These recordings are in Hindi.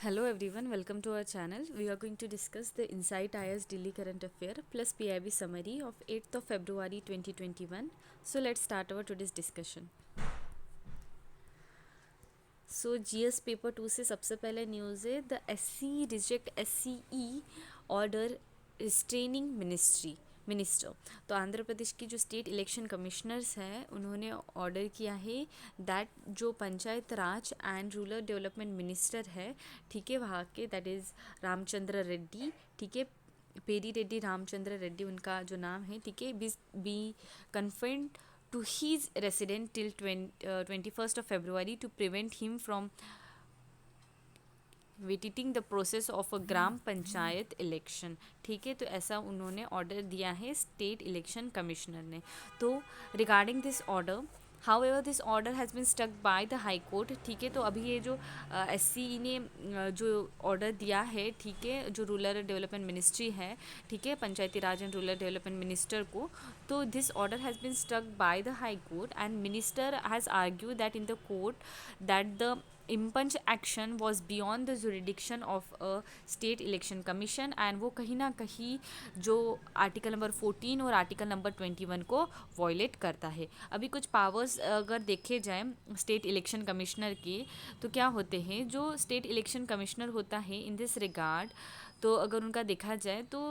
Hello everyone, welcome to our channel. We are going to discuss the Insight IS Delhi Current Affair plus PIB summary of 8th of February 2021. So let's start our today's discussion. So GS paper 2 से सबसे पहले न्यूज़ है the SC reject SCE order restraining minister. तो आंध्र प्रदेश की जो स्टेट इलेक्शन कमिश्नर्स हैं उन्होंने ऑर्डर किया है दैट जो पंचायत राज एंड रूरल डेवलपमेंट मिनिस्टर है, ठीक है, वहाँ के दैट इज़ रामचंद्र रेड्डी, ठीक है, पेरी रेड्डी रामचंद्र रेड्डी उनका जो नाम है, ठीक है, B conferred to his residence till 21st of February to prevent him from vitiating the process of a gram panchayat election. ठीक है, तो ऐसा उन्होंने ऑर्डर दिया है स्टेट इलेक्शन कमिश्नर ने। तो regarding this order, however this order has been stuck by the high court. ठीक है, तो अभी ये जो SCE ने जो ऑर्डर दिया है, ठीक है, जो रूरल डेवलपमेंट मिनिस्ट्री है, ठीक है, panchayati raj and rural development minister को, तो this order has been stuck by the high court and minister has argue that in the court that the impugned action was beyond the jurisdiction of a state election commission and वो कहीं ना कहीं जो आर्टिकल नंबर 14 और आर्टिकल नंबर 21 को वॉयलेट करता है। अभी कुछ पावर्स अगर देखे जाए स्टेट इलेक्शन कमिश्नर के, तो क्या होते हैं, जो स्टेट इलेक्शन कमिश्नर होता है इन दिस रिगार्ड, तो अगर उनका देखा जाए तो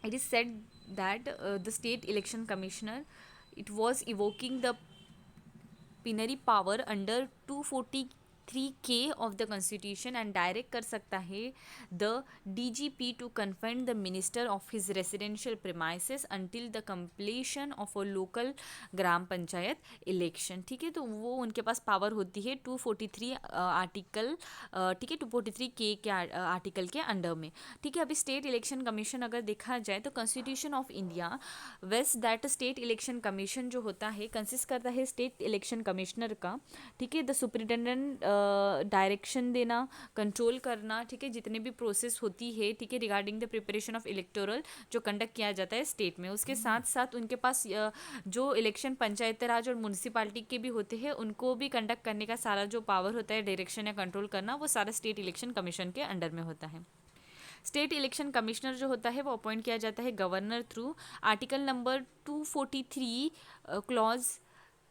it is said that the state election commissioner it was invoking the plenary power under 243K of the constitution and direct कर सकता है the DGP to confirm the minister of his residential premises until the completion of a local gram panchayat election. ठीक है, तो वो उनके पास पावर होती है 243 आर्टिकल, ठीक है, 243K के आर्टिकल के अंडर में। ठीक है, अभी स्टेट इलेक्शन कमीशन अगर देखा जाए तो constitution of India vest that state election commission जो होता है कंसिस्ट करता है स्टेट इलेक्शन कमिश्नर का। ठीक है, द सुपरिटेंडेंट डायरेक्शन देना, कंट्रोल करना, ठीक है, जितने भी प्रोसेस होती है, ठीक है, regarding the preparation of electoral जो कंडक्ट किया जाता है स्टेट में। उसके साथ साथ उनके पास जो इलेक्शन पंचायत राज और म्यूनसिपालिटी के भी होते हैं उनको भी कंडक्ट करने का सारा जो पावर होता है, डायरेक्शन या कंट्रोल करना, वो सारा स्टेट इलेक्शन कमीशन के अंडर में होता है। स्टेट इलेक्शन कमिश्नर जो होता है वो अपॉइंट किया जाता है governor through article number 243 clause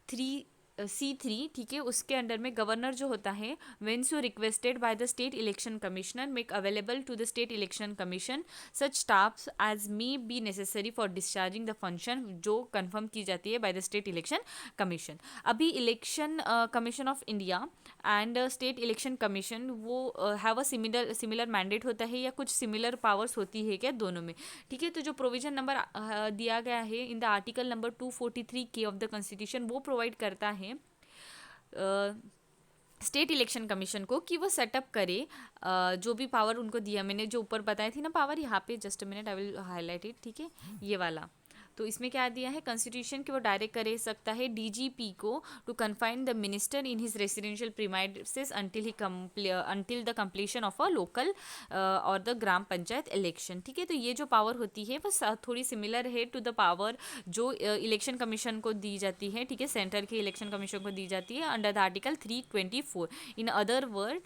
3C3, ठीक है, उसके अंडर में गवर्नर जो होता है when so requested by the state election commissioner make available to the state election commission such staffs as may be necessary for discharging the function जो कंफर्म की जाती है by the state election commission. अभी election commission of India and state election commission वो हैव अ सिमिलर मैंडेट होता है या कुछ सिमिलर पावर्स होती है क्या दोनों में। ठीक है, तो जो प्रोविजन नंबर दिया गया है in the article number 243K of the constitution वो प्रोवाइड करता है स्टेट इलेक्शन कमीशन को कि वो सेटअप करे जो भी पावर उनको दिया, मैंने जो ऊपर बताई थी ना पावर, यहाँ पे just a minute I will highlight it. ठीक है, ये वाला, तो इसमें क्या दिया है कॉन्स्टिट्यूशन कि वो डायरेक्ट कर सकता है DGP को to confine the minister in his residential premises until the completion of a local और द ग्राम पंचायत इलेक्शन। ठीक है, तो ये जो पावर होती है वो थोड़ी सिमिलर है टू द पावर जो इलेक्शन कमीशन को दी जाती है, ठीक है, सेंटर के इलेक्शन कमीशन को दी जाती है under the article 324। In other word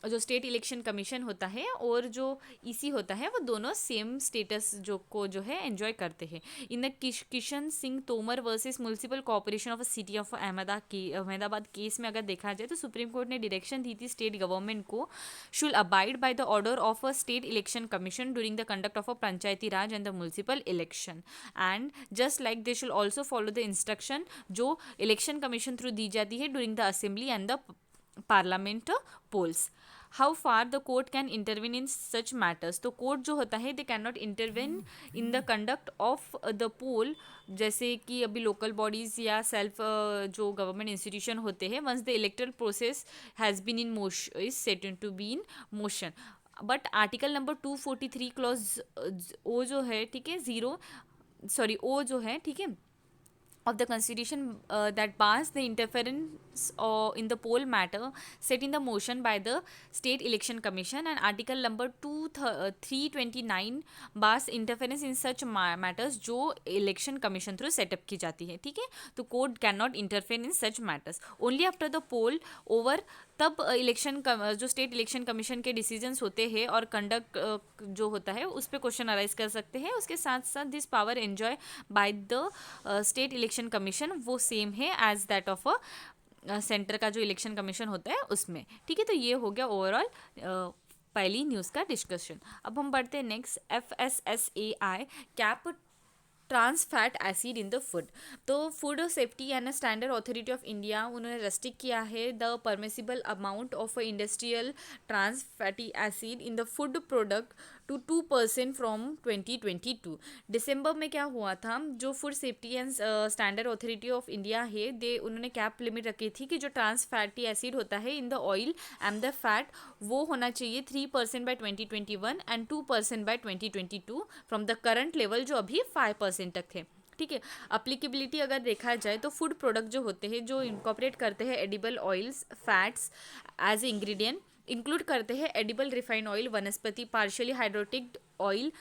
जो स्टेट इलेक्शन कमीशन होता है और जो EC होता है वो दोनों सेम स्टेटस जो है एंजॉय करते हैं। In the Kishan Singh Tomar versus municipal corporation of city of Ahmedabad case में अगर देखा जाए तो सुप्रीम कोर्ट ने डायरेक्शन दी थी स्टेट गवर्नमेंट को shall abide by the order of a state election commission during the conduct of a panchayati raj and the municipal election and just like they shall also follow the instruction जो इलेक्शन कमीशन थ्रू दी जाती है during the assembly and the parliament polls. How far the court can intervene in such matters, तो कोर्ट जो होता है they can not intervene in the conduct of the poll, जैसे कि अभी लोकल बॉडीज़ या सेल्फ जो गवर्नमेंट इंस्टीट्यूशन होते हैं once the electoral process has been in motion is set to be in motion. But article number 243 clause O जो है, ठीक है, ओ जो है, ठीक है, of the constitution that bars the interference in the poll matter set in the motion by the state election commission and article number 329 bars interference in such matters जो election commission through setup की जाती है। ठीक है, तो court cannot interfere in such matters only after the poll over तब इलेक्शन जो स्टेट इलेक्शन कमीशन के डिसीजंस होते हैं और कंडक्ट जो होता है उस पर क्वेश्चन अराइज कर सकते हैं। उसके साथ साथ this power enjoy by the state election commission वो सेम है as that of a centre का जो इलेक्शन कमीशन होता है उसमें। ठीक है, तो ये हो गया ओवरऑल पहली न्यूज़ का डिस्कशन। अब हम बढ़ते हैं next, FSSAI cap trans fat acid in the food. तो food safety and standard authority of India उन्होंने रेस्ट्रिक्ट किया है the permissible amount of industrial trans fatty acid in the food product to 2% from 2022। दिसंबर में क्या हुआ था, जो food safety and standard authority of India है दे उन्होंने कैप लिमिट रखी थी कि जो ट्रांस फैटी एसिड होता है in the oil and the fat वो होना चाहिए 3% by 2021 and 2% by 2022 from the current level जो अभी 5% तक थे। ठीक है, अप्लीकेबिलिटी अगर देखा जाए तो फूड प्रोडक्ट जो होते हैं जो इनकॉर्पोरेट करते हैं edible oils fats as a ingredient, include करते हैं edible refined oil, vanaspati, partially hydrogenated oil,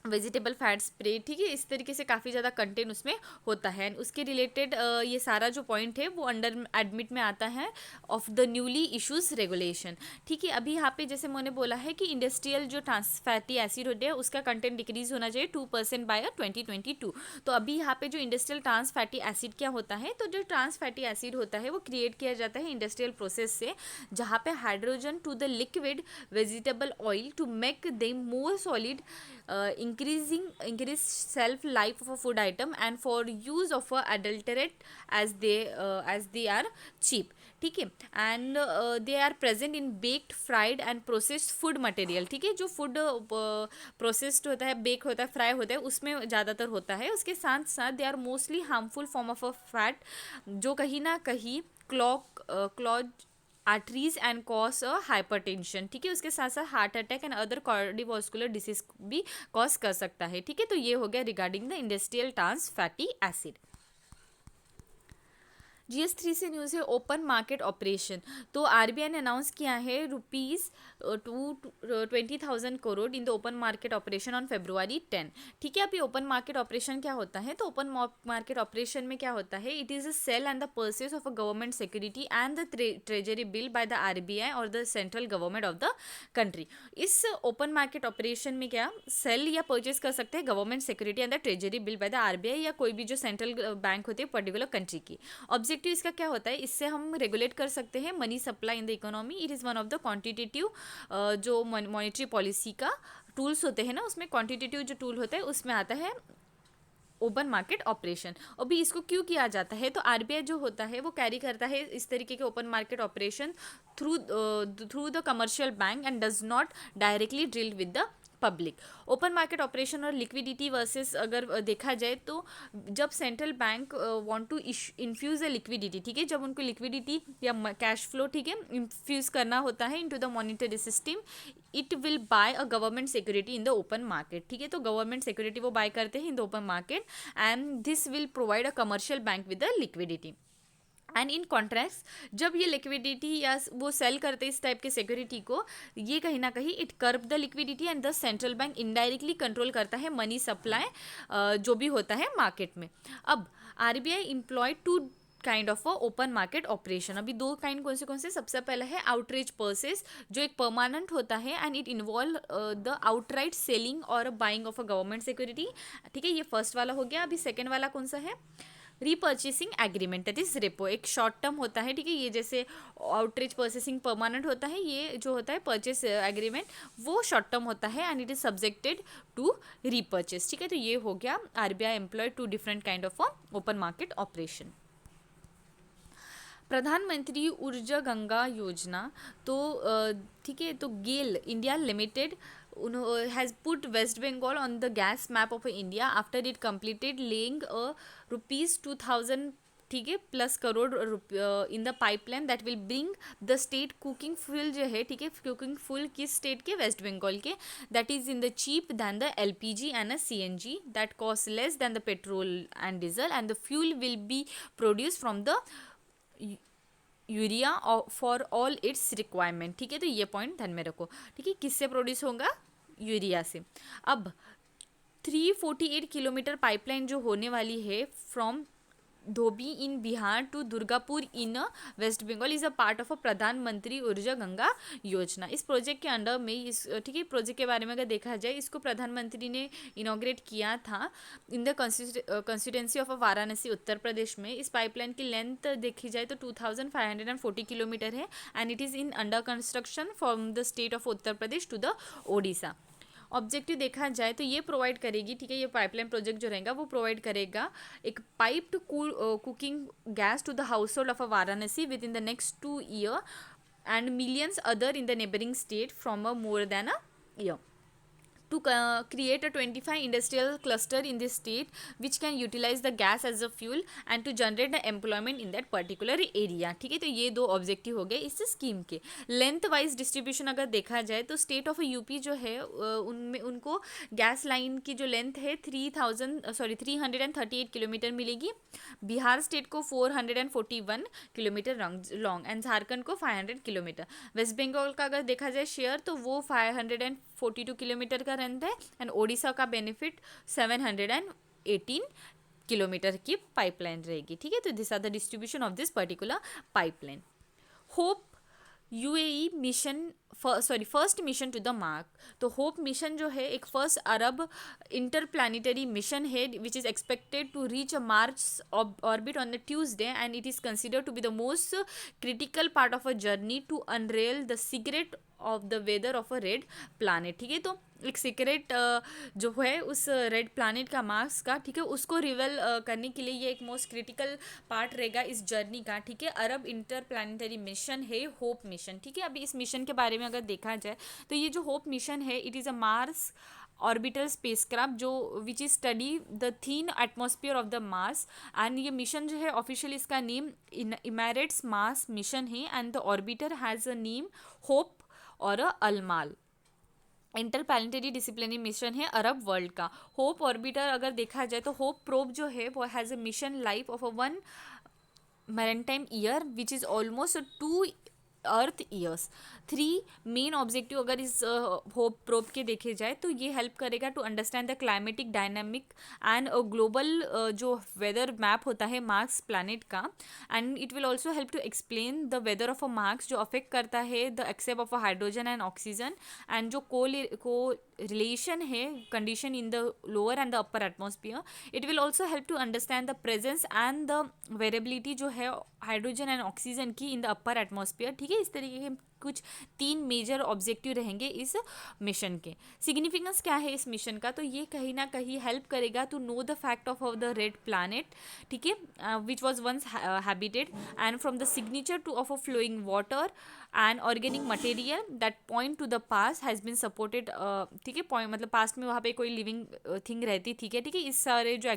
vegetable fat spray. ठीक है, इस तरीके से काफ़ी ज़्यादा कंटेंट उसमें होता है। उसके रिलेटेड ये सारा जो पॉइंट है वो अंडर एडमिट में आता है of the newly issues regulation. ठीक है, अभी यहाँ पे जैसे मैंने बोला है कि इंडस्ट्रियल जो ट्रांस फैटी एसिड होते हैं उसका कंटेंट डिक्रीज होना चाहिए 2% बाय 2022। तो अभी यहाँ पे जो इंडस्ट्रियल ट्रांस फैटी एसिड क्या होता है, तो जो ट्रांस फैटी एसिड होता है वो क्रिएट किया जाता है इंडस्ट्रियल प्रोसेस से, जहाँ पे hydrogen to the liquid vegetable oil to make them more solid, increase shelf life of a food item and for use of a adulterate as they are cheap. ठीक है, and they are present in baked, fried and processed food material. ठीक है, जो फूड प्रोसेस्ड होता है, बेक होता है, फ्राई होता है उसमें ज़्यादातर होता है। उसके साथ साथ they are mostly harmful form of a fat जो कहीं ना कहीं clogs arteries and cause a hypertension. ठीक है, उसके साथ साथ heart attack and other cardiovascular disease भी कॉज कर सकता है। ठीक है, तो ये हो गया regarding the industrial trans fatty acid. GS3 से न्यूज़ है ओपन मार्केट ऑपरेशन। तो RBI ने अनाउंस किया है ₹20,000 crore in the open market operation on February 10। ठीक है, अभी ओपन मार्केट ऑपरेशन क्या होता है, तो ओपन मार्केट ऑपरेशन में क्या होता है, it is a sale and the purchase of a government security and the treasury bill by the RBI और the central government of the country. इस ओपन मार्केट ऑपरेशन में क्या सेल या परचेज कर सकते हैं government security and the treasury bill by the RBI या कोई भी जो सेंट्रल बैंक होती है पर्टिकुलर कंट्री की। ऑब्जेक्टिव इसका क्या होता है, इससे हम रेगुलेट कर सकते हैं money supply in the economy. It is one of the quantitative जो मॉनेटरी पॉलिसी का टूल्स होते हैं ना, उसमें क्वांटिटेटिव जो टूल होता है उसमें आता है ओपन मार्केट ऑपरेशन। अभी इसको क्यों किया जाता है, तो RBI जो होता है वो कैरी करता है इस तरीके के open market operation through the commercial bank and does not directly deal with the public. Open market operation और लिक्विडिटी वर्सेस अगर देखा जाए तो जब central bank want to infuse a liquidity, ठीक है, जब उनको लिक्विडिटी या कैश फ्लो, ठीक है, इन्फ्यूज़ करना होता है into the monetary system, it will buy a government security in the open market. ठीक है, तो गवर्नमेंट सिक्योरिटी वो बाय करते हैं in the open market and this will provide a commercial bank with the liquidity. And in contract जब ये लिक्विडिटी या वो सेल करते इस टाइप के सिक्योरिटी को, ये कहीं ना कहीं it कर्ब the liquidity and the central bank indirectly control करता है मनी सप्लाई जो भी होता है मार्केट में। अब RBI employ two kind of open market operation. अभी दो काइंड कौन से, सबसे पहला है आउटरीच परचेज जो एक परमानेंट होता है and it involve the outright selling और buying of a government security. ठीक है, ये फर्स्ट वाला हो गया। अभी सेकेंड वाला कौन सा है, रीपर्चेसिंग एग्रीमेंट, दैट इज रेपो, एक शॉर्ट टर्म होता है। ठीक है, ये जैसे आउटरीच परचेसिंग परमानेंट होता है, ये जो होता है परचेस एग्रीमेंट वो शॉर्ट टर्म होता है and it is subjected to repurchase. ठीक है, तो ये हो गया RBI employ two different kind of open market operation. Pradhan Mantri Urja Ganga Yojana, तो ठीक है, तो GAIL India limited has put West Bengal on the gas map of India after it completed laying a ₹2,000 ठीक है plus crore in the pipeline that will bring the state cooking fuel जो है, ठीक है, कुकिंग फ्यूल किस स्टेट के, वेस्ट बंगाल के, that is in the cheap than the LPG and CNG that cost less than the petrol and diesel and the fuel will be produce from the urea for all its requirement. ठीक है, तो ये पॉइंट ध्यान में रखो। ठीक है, किससे प्रोड्यूस होगा, यूरिया से। अब 348 किलोमीटर पाइपलाइन जो होने वाली है from Dhobi in Bihar to Durgapur in West Bengal is a part of a Pradhan Mantri Urja Ganga योजना। इस प्रोजेक्ट के अंडर में इस ठीक है प्रोजेक्ट के बारे में अगर देखा जाए, इसको प्रधानमंत्री ने इनॉग्रेट किया था in the constituency of Varanasi Uttar Pradesh में। इस पाइपलाइन की लेंथ देखी जाए तो 2540 किलोमीटर है and it is in under construction from the state of Uttar Pradesh to the Odisha. Objective देखा जाए तो ये प्रोवाइड करेगी, ठीक है, ये पाइपलाइन प्रोजेक्ट जो रहेगा वो प्रोवाइड करेगा एक piped cooking gas to the household of a Varanasi within the next 2 years and millions other in the neighboring state from a more than a year to create a 25 industrial cluster in this state which can utilize the gas as a fuel and to generate the employment in that particular area। ठीक है, तो ये दो ऑब्जेक्टिव हो गए इस स्कीम के। लेंथ वाइज डिस्ट्रीब्यूशन अगर देखा जाए तो स्टेट ऑफ यूपी जो है उनमें उनको गैस लाइन की जो लेंथ है 338 किलोमीटर मिलेगी। बिहार स्टेट को 441 किलोमीटर लॉन्ग एंड झारखंड को 500 किलोमीटर। वेस्ट बंगाल का अगर देखा जाए शेयर तो वो 542 किलोमीटर का रहता है एंड ओडिशा का बेनिफिट 718 किलोमीटर की पाइपलाइन रहेगी। ठीक है, तो this are the distribution of this particular pipeline. Hope UAE mission first mission to the mark. तो होप मिशन जो है एक फर्स्ट अरब इंटरप्लानिटरी मिशन है which is expected to reach a Mars orbit on the Tuesday and it is considered to be the most critical part of a journey to unravel the secret of the weather of a red planet. ठीक है, तो एक सीक्रेट जो है उस रेड प्लानट का मार्स का, ठीक है, उसको रिवेल करने के लिए ये एक मोस्ट क्रिटिकल पार्ट रहेगा इस जर्नी का। ठीक है, अरब इंटर प्लानिटरी मिशन है होप मिशन। ठीक है, अभी इस मिशन के बारे में अगर देखा जाए तो ये जो होप मिशन है it is a Mars orbital spacecraft जो which is study the thin atmosphere of the Mars and ये मिशन जो है ऑफिशियली इसका नेम इमेरेट्स मार्स मिशन है and the orbiter has a name hope और अलमाल। इंटरप्लानिटरी डिसिप्लिनरी मिशन है अरब वर्ल्ड का। होप ऑर्बिटर अगर देखा जाए तो होप प्रोब जो है वो has a mission life of a 1 maritime year which is almost 2 earth years. 3 main objective अगर इस होप प्रोब के देखे जाए तो ये हेल्प करेगा to understand the climatic dynamic and global जो वेदर मैप होता है मार्स प्लानट का and it will also help to explain the weather of a Mars जो अफेक्ट करता है the except of a hydrogen and oxygen and जो को रिलेशन है condition in the lower and the upper atmosphere. It will also help to understand the presence and the variability जो है हाइड्रोजन एंड ऑक्सीजन की इन द अपर एटमॉस्फियर। ठीक है, इस तरीके के कुछ 3 मेजर ऑब्जेक्टिव रहेंगे इस मिशन के। सिग्निफिकेंस क्या है इस मिशन का, तो ये कहीं ना कहीं हेल्प करेगा to know the fact of the red planet. ठीक है, which was once habited and from the signature to of a flowing water and organic material that point to the past has been supported. ठीक है, पॉइंट मतलब पास्ट में वहाँ पे कोई लिविंग थिंग रहती थी। ठीक है, इस सारे जो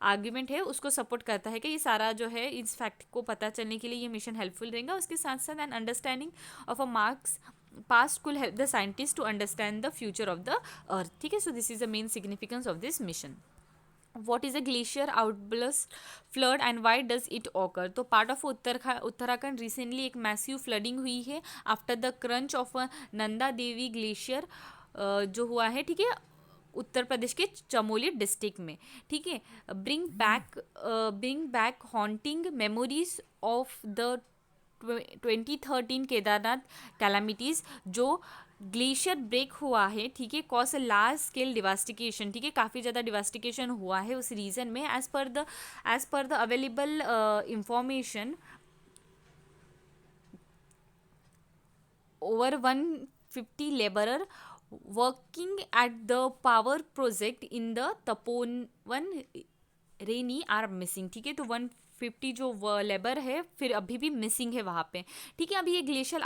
आर्ग्यूमेंट है उसको सपोर्ट करता है कि ये सारा जो है इस फैक्ट को पता चलने के लिए ये मिशन हेल्पफुल रहेगा। उसके साथ साथ an understanding of a Mark's past could help the scientists to understand the future of the earth। ठीक है, so this is the main significance of this mission। What is a glacier outburst flood and why does it occur? तो पार्ट ऑफ उत्तराखंड रिसेंटली एक मैसिव फ्लडिंग हुई है after the crunch of Nanda Devi glacier जो हुआ है। ठीक है, उत्तर प्रदेश के चमोली डिस्ट्रिक्ट में। ठीक है, bring back haunting memories of the 2013 Kedarnath calamities जो ग्लेशियर ब्रेक हुआ है। ठीक है, कॉज अ लार्ज स्केल डिवास्टिकेशन। ठीक है, काफ़ी ज़्यादा डिवास्टिकेशन हुआ है उस रीजन में। As per the available information over 150 labourer working at the power project in the Tapovan Reni are missing. ठीक है, तो 150 जो लेबर है फिर अभी भी मिसिंग है वहाँ पे। ठीक है, अभी ये ग्लेशियर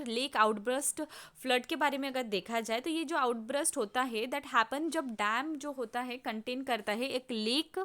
लेक आउटब्रस्ट फ्लड के बारे में अगर देखा जाए तो ये जो आउटब्रस्ट होता है दैट हैपन जब डैम जो होता है कंटेन करता है एक लेक,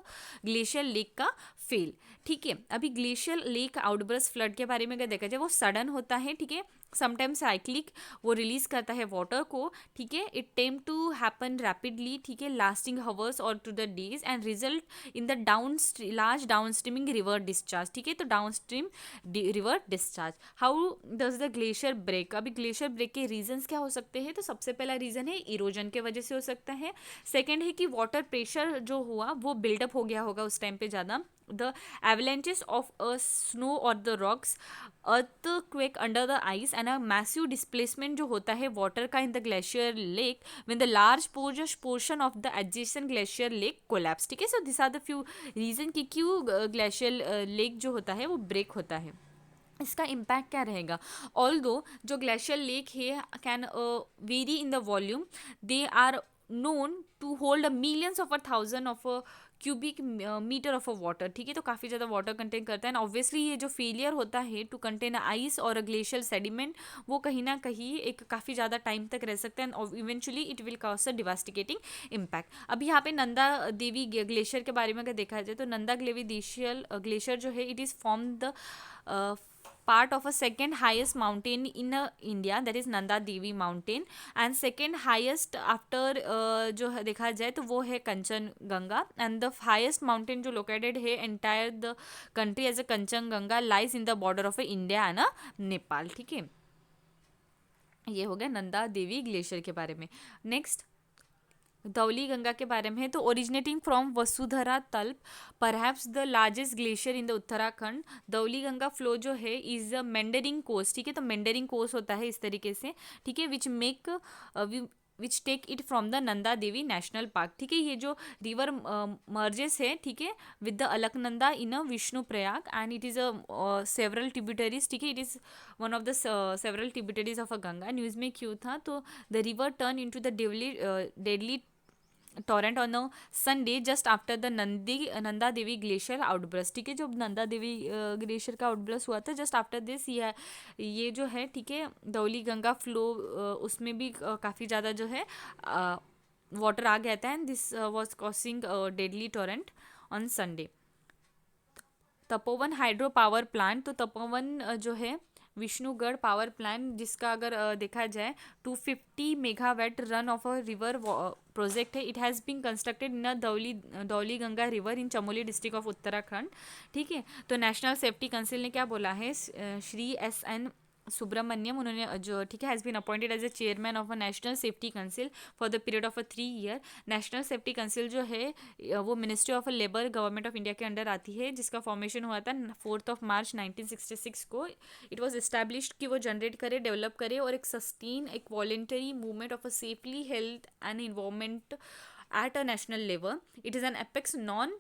ग्लेशियर लेक का फेल। ठीक है, अभी ग्लेशियर लेक आउटब्रस्ट फ्लड के बारे में अगर देखा जाए वो सडन होता है। ठीक है, समटाइम्स साइक्लिक वो रिलीज करता है वाटर को। ठीक है, it tend to happen rapidly. ठीक है, लास्टिंग हवर्स और to the days and result in the down large down streaming river discharge, ठीक है, तो downstream river discharge. How does the glacier break? अभी ग्लेशियर ब्रेक के रीजंस क्या हो सकते हैं? तो सबसे पहला रीजन है इरोजन के वजह से हो सकता है. सेकेंड है कि वाटर प्रेशर जो हुआ वो बिल्डअप हो गया होगा उस टाइम पे ज़्यादा. The avalanches of snow or the rocks, earthquake under the ice and a massive displacement जो होता है water का in the glacier lake when the large portion of the adjacent glacier lake collapse. ठीक है, so these are the few reason कि क्यों glacial lake जो होता है वो break होता है. इसका इम्पैक्ट क्या रहेगा? ऑल दो जो ग्लेशियर लेक है can vary in the volume, they are known to hold millions of a thousand of a cubic metre of a water, ठीक है, तो काफ़ी ज़्यादा वाटर कंटेन करता है. एंड ऑब्वियसली ये जो फेलियर होता है टू कंटेन आइस और अ ग्लेशियल सेडिमेंट, वो कहीं ना कहीं एक काफ़ी ज़्यादा टाइम तक रह सकता है and eventually it will cause a devastating impact. अभी यहाँ पे नंदा देवी ग्लेशियर के बारे में अगर देखा जाए तो नंदा देवी ग्लेशियर जो है it is form the part of a second highest mountain in India, that is Nanda Devi mountain, and second highest after जो देखा जाए तो वो है Kanchanganga, and the highest mountain जो located है entire the country as a Kanchanganga lies in the border of India and Nepal. ठीक है, ये हो गया नंदा देवी ग्लेशियर के बारे में. नेक्स्ट धौली गंगा के बारे में है, तो originating from Vasudhara Tal, perhaps the largest glacier in the Uttarakhand. Dhauli Ganga flow जो है इज द मेंडरिंग कोर्स, ठीक है, तो मेंडरिंग कोर्स होता है इस तरीके से, ठीक है, which take it from the Nanda Devi national park. ठीक है, ये जो रिवर मर्जेस है, ठीक है, with the Alaknanda in a Vishnu Prayag and it is a several tributaries, ठीक है, it is one of the several tributaries of a Ganga. News में क्यों था? तो the river turn into the deadly torrent on a Sunday just after the Nanda Devi glacier outburst. ठीक है, जब नंदा देवी ग्लेशियर का आउटब्रस्ट हुआ था जस्ट आफ्टर दिस ये जो है, ठीक है, धौली गंगा फ्लो उसमें भी काफ़ी ज़्यादा जो है वाटर आ गया था and this was causing deadly torrent on Sunday. Tapovan hydro power plant, तो तपोवन जो है विष्णुगढ़ पावर प्लांट जिसका अगर देखा जाए 250 megawatt run of a river project है. It has been constructed in Dhauli Ganga river in Chamoli district of Uttarakhand. ठीक है, तो नेशनल सेफ्टी काउंसिल ने क्या बोला है, श्री एस.एन. सुब्रमण्यम, उन्होंने जो, ठीक है, has been appointed as a chairman of a national safety council for the period of a 3 year. National safety council जो है वो ministry of labour government of India के अंडर आती है, जिसका फॉर्मेशन हुआ था 4 मार्च 1966 को. इट वॉज इस्टेब्लिश्ड कि वो जनरेट करे, डेवलप करे और एक सस्टेन एक voluntary movement of a safely health and environment at a national level. It is an apex non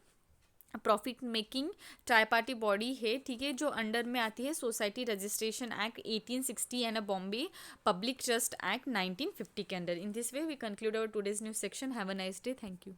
profit making tri party body है, ठीक है, जो अंडर में आती है society registration act 1860 and a Bombay public trust act 1950 के under. In this way we conclude our today's news section. Have a nice day. Thank you.